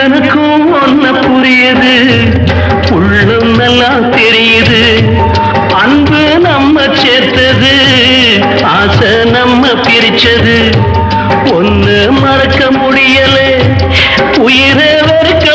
எனக்கும் ஒன்ன புரியுது, உள்ளம் நல்லா தெரியுது. அன்பு நம்ம சேர்த்தது, ஆசை நம்ம பிரிச்சது. ஒண்ணு மறக்க முடியல, உயிரை வெறுக்க